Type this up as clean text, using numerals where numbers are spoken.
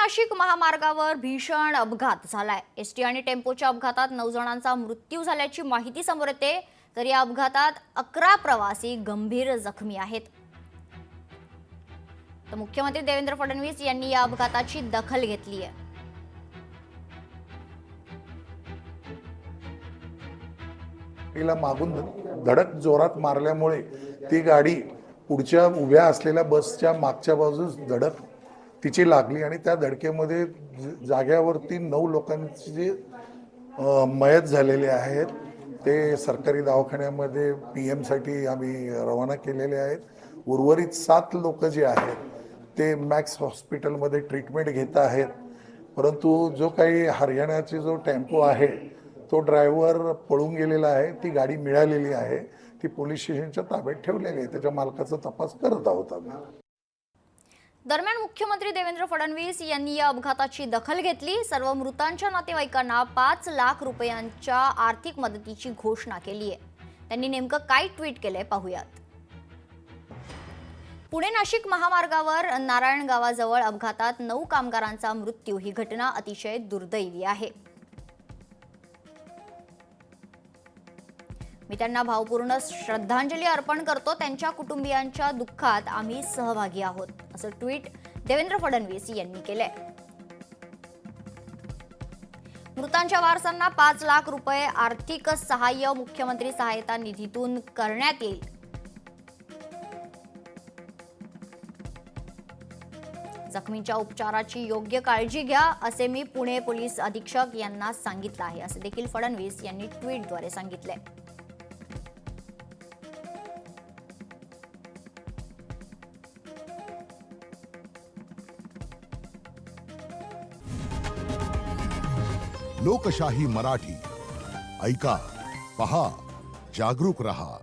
नाशिक महामार्गावर भीषण अपघात झालाय। एसटी आणि टेम्पोच्या अपघातात 9 जणांचा मृत्यू झाल्याची माहिती समोर येते, तर या अपघातात 11 प्रवासी गंभीर जखमी आहेत। तर मुख्यमंत्री देवेंद्र फडणवीस यांनी या अपघाताची दखल घेतली आहे। तिला मागून धडक जोरात मारल्यामुळे ती गाडी पुढच्या उभ्या असलेल्या बसच्या मागच्या बाजूस धडक तिची लागली आणि त्या धडकेमध्ये जाग्यावरती 9 लोकांची मयत झालेले आहेत। ते सरकारी दवाखान्यामध्ये PM साठी आम्ही रवाना केलेले आहेत। उर्वरित 7 लोक जे आहेत ते मॅक्स हॉस्पिटलमध्ये ट्रीटमेंट घेत आहेत। परंतु जो काही हरियाणाचे जो टेम्पो आहे तो ड्रायव्हर पळून गेलेला आहे। ती गाडी मिळालेली आहे, ती पोलीस स्टेशनच्या ताब्यात ठेवलेली आहे। त्याच्या मालकाचा तपास करत आहोत आम्ही। दरम्यान मुख्यमंत्री देवेंद्र फडणवीस यांनी या अपघाताची दखल घेतली। सर्व मृतांच्या नातेवाईकांना 5 लाख रुपयांच्या आर्थिक मदतीची घोषणा केली आहे। त्यांनी नेमकं काय ट्विट केलंय पाहूयात। पुणे नाशिक महामार्गावर नारायण गावाजवळ अपघातात 9 कामगारांचा मृत्यू। ही घटना अतिशय दुर्दैवी आहे। मी त्यांना भावपूर्ण श्रद्धांजली अर्पण करतो। त्यांच्या कुटुंबियांच्या दुःखात आम्ही सहभागी आहोत, असं ट्विट देवेंद्र फडणवीस यांनी केलंय। मृतांच्या वारसांना 5 लाख रुपये आर्थिक सहाय्य मुख्यमंत्री सहायता निधीतून करण्यात येईल। जखमींच्या उपचाराची योग्य काळजी घ्या, असे मी पुणे पोलीस अधीक्षक यांना सांगितलं आहे, असे देखील फडणवीस यांनी ट्विटद्वारे सांगितले। लोकशाही मराठी ऐका, पहा, जागरूक रहा।